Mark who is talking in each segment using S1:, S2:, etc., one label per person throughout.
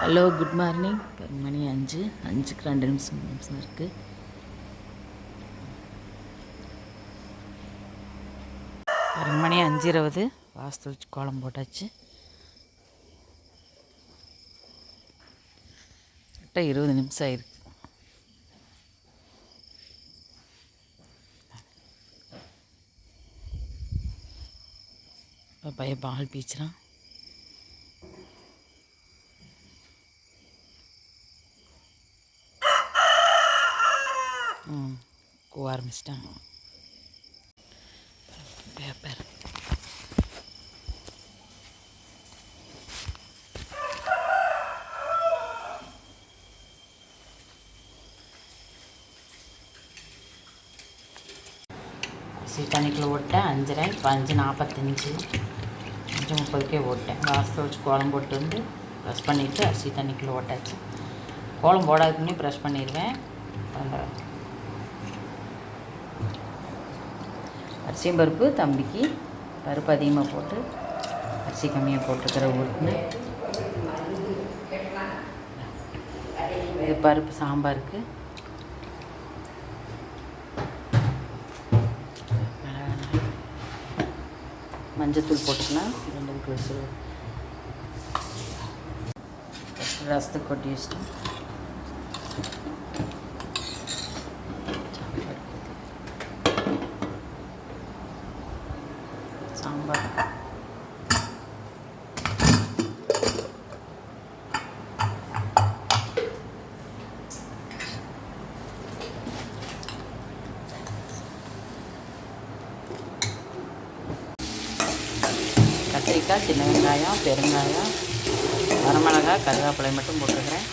S1: Hello, good morning. மணி 5க்கு 2 நிமிஷம் இருக்குது. மணி 5:20. வாசல் வச்சு கோலம் போட்டாச்சு. கரெக்டாக 20 நிமிஷம் ஆயிருக்கு. பையன் பால் பீச்சுறான். கூவ ஆரம்பிச்சிட்டான். பேப்பர் தண்ணிக்குள்ளே ஓட்டேன். 5:30. இப்போ 5:45, 5:30க்கே ஓட்டேன். வாசல் வச்சு கோலம் போட்டு வந்து ப்ரெஷ் பண்ணிவிட்டு அரிசி தண்ணிக்குள்ளே ஓட்டாச்சு. கோலம் போடாதுக்கு முன்னே ப்ரெஷ் பண்ணிடுவேன். அரிசியும் பருப்பு தம்பிக்கு பருப்பு அதிகமாக போட்டு அரிசி கம்மியாக போட்டுக்கிற ஊருக்குன்னு இது பருப்பு சாம்பாருக்கு. மஞ்சத்தூள் போட்டுக்கலாம். 2 விசில் ரசத்துக்கு கொட்டி வச்சுட்டேன். சாம்பார் கத்திரிக்காய், சின்ன வெங்காயம், பெருங்காயம், வரமிளகாய், கருவேப்பிலை மட்டும் போட்டுருக்கிறேன்.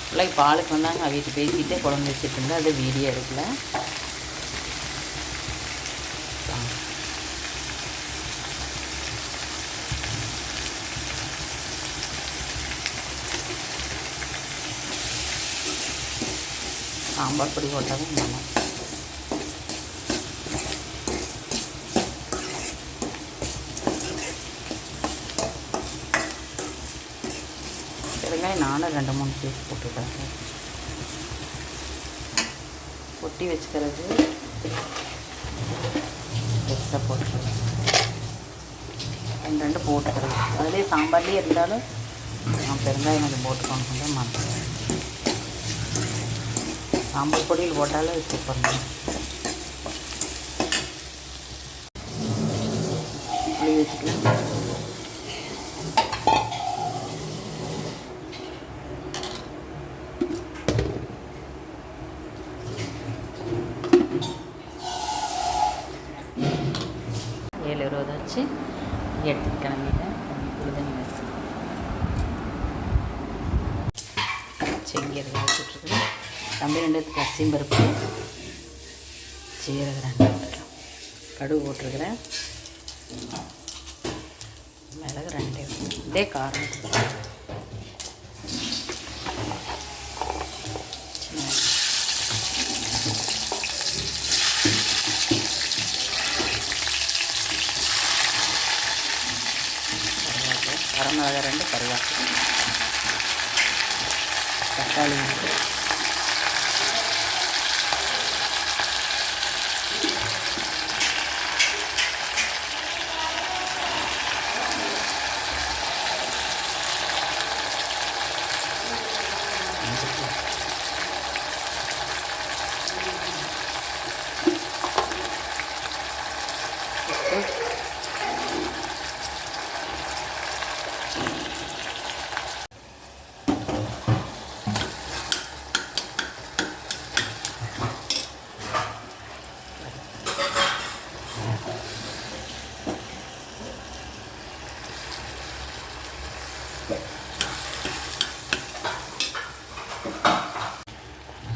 S1: பிள்ளை பாலுக்கு வந்தாங்க. வீட்டு பேசிக்கிட்டே குழம்பு வச்சுட்டு இருந்தால் அது வீடியோ எடுக்கல. சாம்பார் பொடி போட்டாலும் நல்லா. பெருங்காயம் நானும் 2-3 பீஸ் போட்டுக்கிறேன். கொட்டி வச்சுக்கிறது எக்ஸ்ட்ரா போட்டுக்கிறேன். 2 போட்டுக்கிறது. அதிலே சாம்பார்லேயே இருந்தாலும் நான் பெருங்காயம் கொஞ்சம் போட்டுக்கோங்க. கொஞ்சம் மாற்றேன். சாம்பார் பொடியில் போட்டாலும் சூப்பர். புளி வச்சுக்கலாம். எடுத்துட்டு கிளம்பிட்டேன். செங்கீரை வச்சுட்ருக்குறேன். தம்பி 2 அரிசியும் பருப்பு, சீரகம் 2 போட்டுக்கலாம். கடுகு போட்டிருக்கிறேன். மிளகு 2 இதே காரம். வரமிளகா 2, கருவேப்பிலை, தக்காளி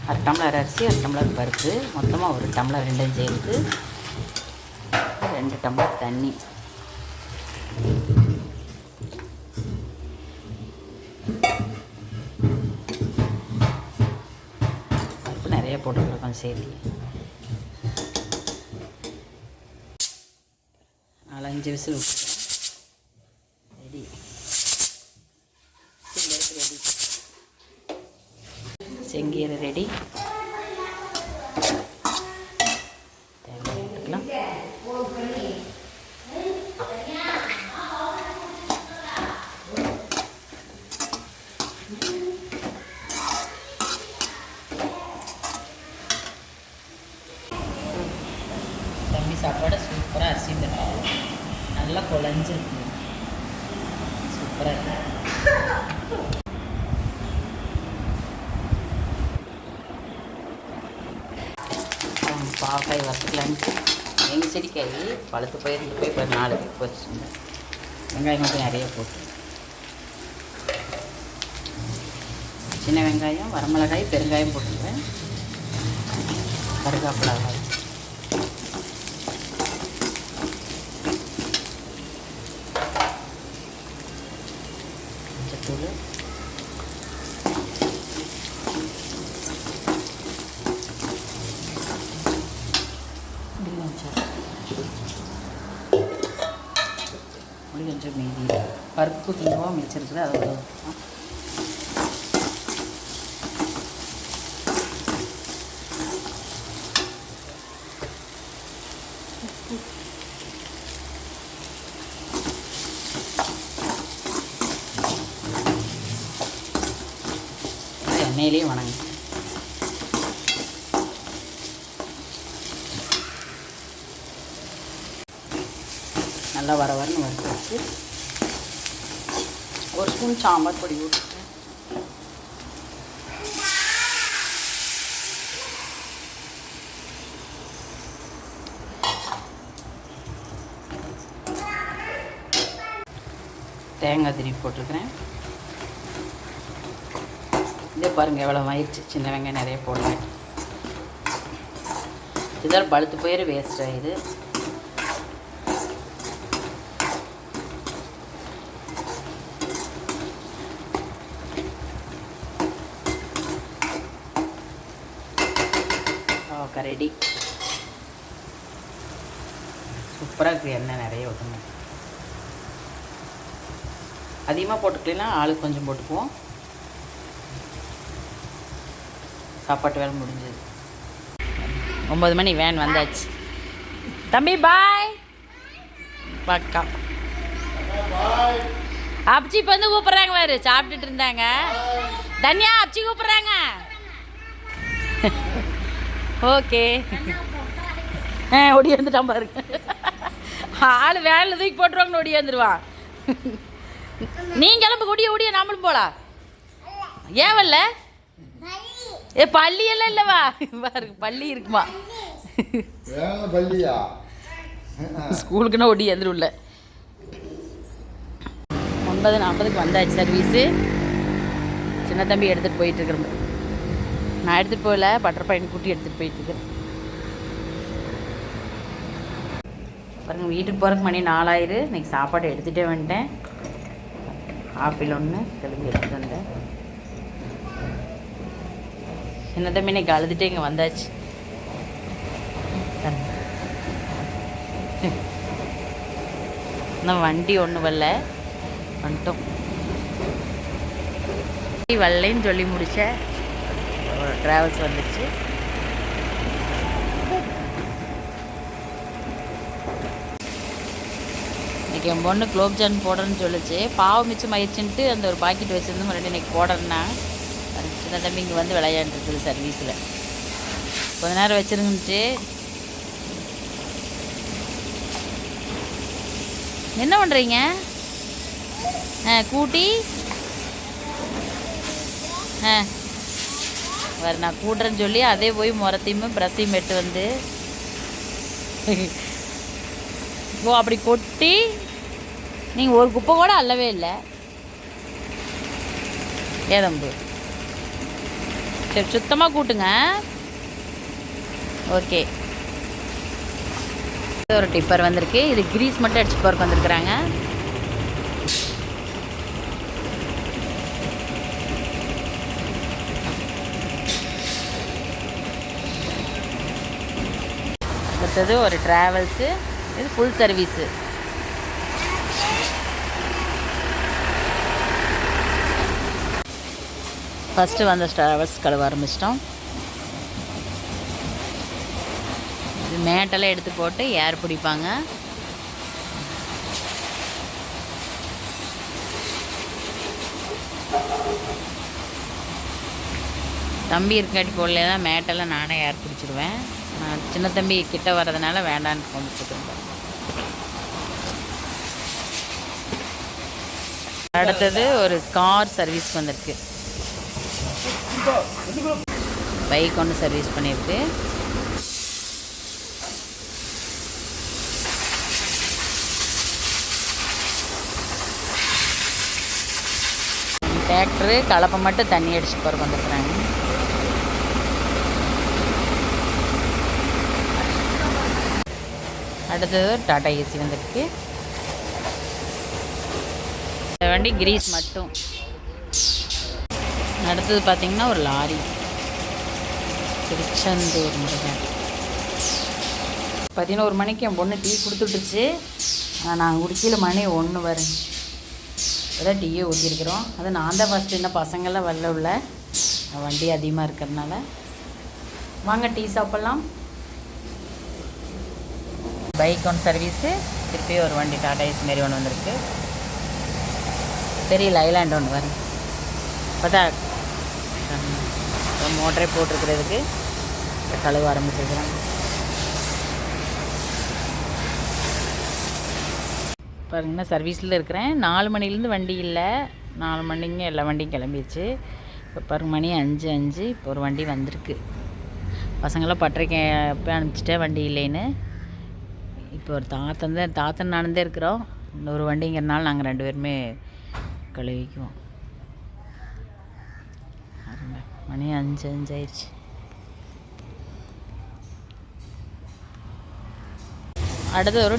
S1: அரை டம்ளர் அரிசி, 1 டம்ளர் பருப்பு, மொத்தமாக 1 டம்ளர் 2 சேர்த்து 2 டம்ளர் தண்ணி. பருப்பு நிறைய போட்டுக்கிறோம் சேர்த்து. 4-5 விசில் விட்டுருக்கேன். ரெடி. ரெடி. செங்கீரை ரெடி. தேங்காய் போட்டுக்கலாம். தம்பி சாப்பாடு சூப்பராக அரிசி தரும், நல்லா குழஞ்சிருக்கு, சூப்பராக இருக்கு. பாவக்காய் வறுத்துக்கலான்ட்டு எங்கள் செடிக்காய் பழுத்து போயிருந்து போய் இப்போ 4 பேருக்கு வச்சுருந்தேன். வெங்காயம் மட்டும் நிறைய போட்டு, சின்ன வெங்காயம், வரமிளகாய், பெருங்காயம் போட்டுருவேன். கருவேப்பிலை வச்சு மஞ்சத்தூள், கொஞ்சம் மீதி பருப்பு கிலோவாக மிச்சிருக்குது, அதை எண்ணெயிலே வணங்க. நல்லா வர வரன்னு வறுத்து வச்சு 1 ஸ்பூன் சாம்பார் பொடி விட்டுட்டேன். தேங்காய் திருப்பி போட்டிருக்கிறேன். இதே பாருங்கள் எவ்வளோ ஆயிடுச்சு. சின்ன வெங்காயம் நிறைய போடுவேன். இதெல்லாம் பழுத்து போயிரு வேஸ்ட் ஆகிடுது. Okay, ready. சூப்பராக இருக்குது. எண்ணெய் நிறைய ஊற்றணும். அதிகமாக போட்டுக்கலாம், ஆளுக்கு கொஞ்சம் போட்டுக்குவோம். சாப்பாட்டு வேலை முடிஞ்சது. 9 மணி வேன் வந்தாச்சு. தம்பி பாய். பக்கா அப்ச்சி இப்போ வந்து கூப்பிட்றாங்க வேறு. சாப்பிட்டுட்டு இருந்தாங்க. தன்யா அப்ச்சி கூப்பிட்றாங்க. ஓகே. ஒடியாந்துட்டான் பாருங்க. ஆள் வேனில் தூக்கி போட்டுருவாங்கன்னு ஒடியாந்துருவான். நீங்க கிளம்பு. ஒடிய நம்மளும் போகலாம். ஏவல்ல பள்ளி எல்லாம் இல்லவா பாருங்க, பள்ளி இருக்குமா? ஸ்கூலுக்குன்னா ஒடி எந்திரும்ல. 9:40 வந்தாச்சு சர்வீஸு. சின்ன தம்பி எடுத்துகிட்டு போயிட்டுருக்குறேன். நான் எடுத்துகிட்டு போகல, பட்டர் பையன் கூட்டி எடுத்துகிட்டு போயிட்டுருக்கேன். பாருங்கள், வீட்டுக்கு போகிறதுக்கு மணி 4 ஆயிரு. இன்றைக்கி சாப்பாடு எடுத்துகிட்டே வந்துட்டேன். ஆப்பிள் 1 தெலுங்கு எடுத்துகிட்டு வந்தேன். சின்ன தம்பி இன்னைக்கு அழுதுட்டு இங்கே வந்தாச்சு. இன்னும் வண்டி ஒன்று வரல, வந்துட்டோம். வரலைன்னு சொல்லி முடிச்ச ட்ராவல்ஸ் வந்துடுச்சு. இன்றைக்கி என் பொண்ணு குலோப்ஜான் போடுறேன்னு சொல்லிச்சு. பாவம் மிச்சம் ஆயிடுச்சுன்ட்டு அந்த ஒரு பாக்கெட் வச்சுருந்து மறுபடியும் இன்றைக்கி போடுறேன்னா. சின்ன தம்பி இங்கே வந்து விளையாண்டுருக்குது சர்வீஸில். கொஞ்ச நேரம் வச்சுருந்துச்சு. என்ன பண்ணுறீங்க? கூட்டி வேறு நான் கூட்டுறேன்னு சொல்லி அதே போய் முறத்தையும் ப்ரஷையும் எட்டு வந்து ஓ அப்படி கொட்டி நீங்கள் ஒரு குப்பை கூட அள்ளவே இல்லை. ஏதம்பு சரி, சுத்தமாக கூட்டுங்க. ஓகே. ஒரு டிப்பர் வந்திருக்கு. இது கிரீஸ் மட்டும் அடிச்சு போறக்கு வந்திருக்கிறாங்க. அடுத்தது ஒரு ட்ராவல்ஸு. இது ஃபுல் சர்வீஸு. ஃபஸ்ட்டு வந்த ட்ராவல்ஸ் கழுவ ஆரம்பிச்சிட்டோம். இது மேட்டெல்லாம் எடுத்து போட்டு ஏர் பிடிப்பாங்க. தம்பி இருக்காட்டி போடல மேட்டெல்லாம் நானே ஏர் பிடிச்சிடுவேன். நான் சின்ன தம்பி கிட்ட வர்றதுனால வேண்டான்னு கொண்டு போட்டுருந்தேன். அடுத்தது ஒரு கார் சர்வீஸ் வந்திருக்கு. பைக் ஒன்று சர்வீஸ் பண்ணியிருக்கு. டிராக்டரு கலப்பை மட்டும் தண்ணி அடிச்சு போகிற வந்துருக்குறாங்க. அடுத்தது டாடா ஏசி வந்திருக்கு. இந்த வண்டி கிரீஸ் மட்டும். அடுத்தது பார்த்திங்கன்னா ஒரு லாரி திருச்செந்தூர் முருகன். 11 மணிக்கு என் பொண்ணு டீ கொடுத்துட்டுருச்சு. ஆனால் நாங்கள் குடிக்கல. மணி 1 வரும். அதான் டீயே ஊற்றிருக்கிறோம். அது நான் தான் ஃபஸ்ட்டு. இன்னும் பசங்கள்லாம் வரல உள்ள, வண்டி அதிகமாக இருக்கிறதுனால. வாங்க டீ சாப்பிட்லாம். பைக் ஒன்று சர்வீஸு, திருப்பி ஒரு வண்டி டாடா ஏசி மாரி ஒன்று வந்திருக்கு. பெரிய லைலாண்ட் ஒன்று வரும். பார்த்தா மோட்டரே போட்டிருக்கிறதுக்கு கழுவ ஆரம்பிச்சிருக்கிறாங்க. பாருங்கன்னா சர்வீஸில் இருக்கிறேன். 4 மணிலேருந்து வண்டி இல்லை. 4 மணிங்க எல்லா வண்டியும் கிளம்பிடுச்சு. இப்போ பாருங்க மணி 5 இப்போ ஒரு வண்டி வந்திருக்கு. பசங்களாம் பட்டறைக்கு போய் அனுப்பிச்சிட்டேன் வண்டி இல்லைன்னு. இப்போ ஒரு தாத்தன் நானுந்தே இருக்கிறோம். இன்னொரு வண்டிங்கிறனால நாங்கள் 2 பேருமே கழுவிக்குவோம். மணி 5 ஆயிடுச்சு. அடுத்து ஒரு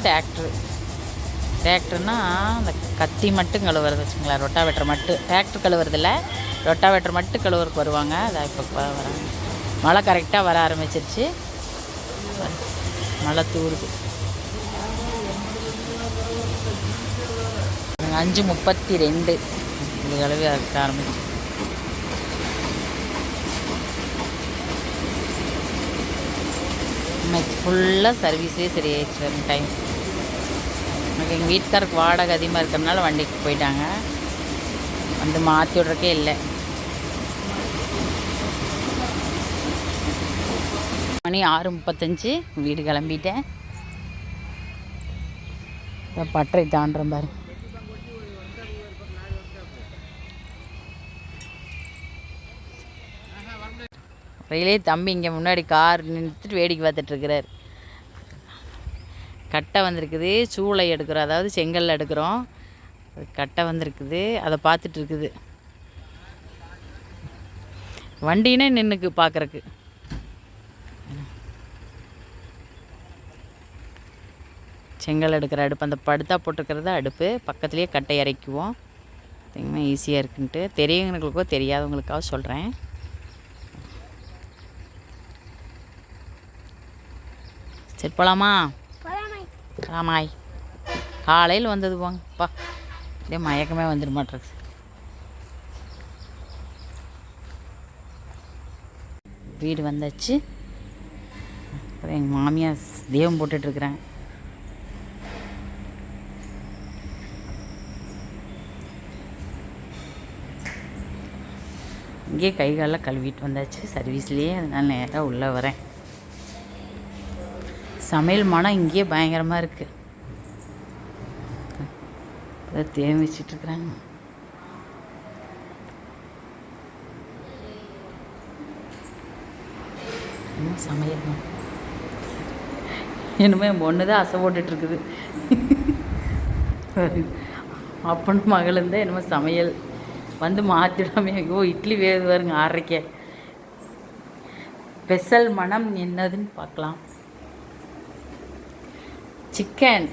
S1: டிராக்டர்னால் அந்த கத்தி மட்டும் கழுவுறது வச்சுங்களேன். ரொட்டாவேட்டர் மட்டும் டிராக்டர் கழுவுறதில்ல, ரொட்டாவேட்டர் மட்டும் கழுவுறதுக்கு வருவாங்க. அதை இப்போ வராங்க. மழை கரெக்டாக வர ஆரம்பிச்சிருச்சு. மழை தூருது. 5:32 இது கழுவி ஆரம்பிச்சு. இன்னைக்கு ஃபுல்லாக சர்வீஸே சரியாயிடுச்சு. வரும் டைம் எனக்கு எங்கள் வீட்டுக்காருக்கு வாடகை அதிகமாக இருக்கிறதுனால வண்டிக்கு போயிட்டாங்க. வந்து மாற்றி விட்றக்கே இல்லை. மணி 6:35 வீடு கிளம்பிட்டேன். பட்டறை தாண்டுறேன் பாரு. ரயிலே தம்பி இங்கே முன்னாடி கார் நிறுத்திட்டு வேடிக்கை பார்த்துட்ருக்கிறார். கட்டை வந்திருக்குது. சூளை எடுக்கிறோம், அதாவது செங்கல் எடுக்கிறோம். கட்டை வந்திருக்குது, அதை பார்த்துட்ருக்குது. வண்டினே நின்றுக்கு பார்க்குறக்கு. செங்கல் எடுக்கிற அடுப்பு, அந்த படுத்தா போட்டிருக்கிறது அடுப்பு. பக்கத்துலேயே கட்டை இறக்குவோம். பார்த்திங்கன்னா ஈஸியாக இருக்குன்ட்டு தெரியவங்களுக்கோ தெரியாதவங்களுக்காக சொல்கிறேன். சரி போகலாமா? ஆமாய் காலையில் வந்தது போங்கப்பா. இதே மயக்கமே வந்துட மாட்டேறது. வீடு வந்தாச்சு. அப்புறம் எங்கள் மாமியார் தெய்வம் போட்டுட்ருக்குறாங்க. இங்கேயே கை காலில் கழுவிட்டு வந்தாச்சு சர்வீஸ்லேயே. அதனால் நேராக உள்ளே வரேன். சமையல் மனம் இங்கேயே பயங்கரமாக இருக்குது. அதை தேன் வச்சிட்ருக்குறாங்க. சமையல் இனிமே என் பொண்ணு தான் அசை போட்டுட்ருக்குது. அப்பனும் மகளும் தான் என்னமோ சமையல் வந்து மாற்றிடாமே. ஐயோ இட்லி வேறு வருங்க 6:30. ஸ்பெஷல் மனம் என்னதுன்னு பார்க்கலாம். சிக்கன்,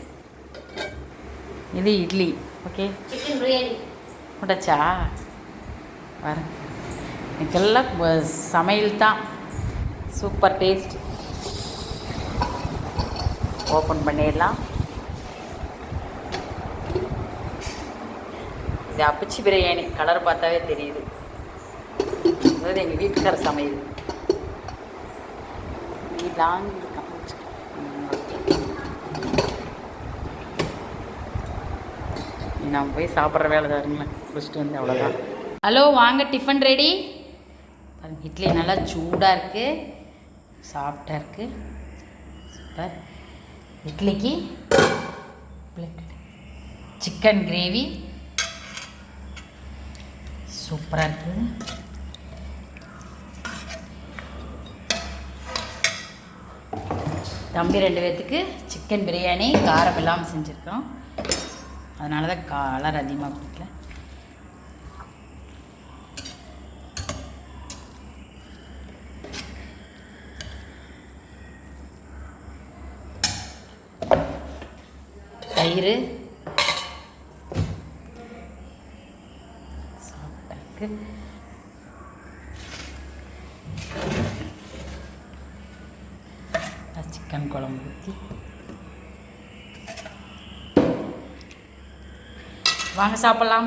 S1: இது இட்லி. ஓகே சிக்கன் பிரியாணி முட்டச்சா வர. இதுக்கெல்லாம் சமையல் தான் சூப்பர் டேஸ்ட். ஓப்பன் பண்ணிடலாம். இது அப்பிச்சி பிரியாணி. கலர் பார்த்தாவே தெரியுது. பண்ணுறது எங்கள் வீட்டுக்கார சமையல். நீ லாங் நான் போய் சாப்பிட்ற வேலை தான் இருங்களேன். குடிச்சிட்டு வந்து அவ்வளோதான். ஹலோ, வாங்க, டிஃபன் ரெடி. இட்லி நல்லா சூடாக இருக்குது, சாஃப்டாக இருக்குது. சூப்பர். இட்லிக்கு சிக்கன் கிரேவி சூப்பராக இருக்குது. தம்பி 2 பேர்த்துக்கு சிக்கன் பிரியாணி காரம் இல்லாமல் செஞ்சுருக்கோம். அதனால தான் கலர் அதிகமாக கொடுக்கல. தயிர் சாப்பிட்டாக்கு. சிக்கன் குழம்பு ஊற்றி வாங்க சாப்பிட்லாம்.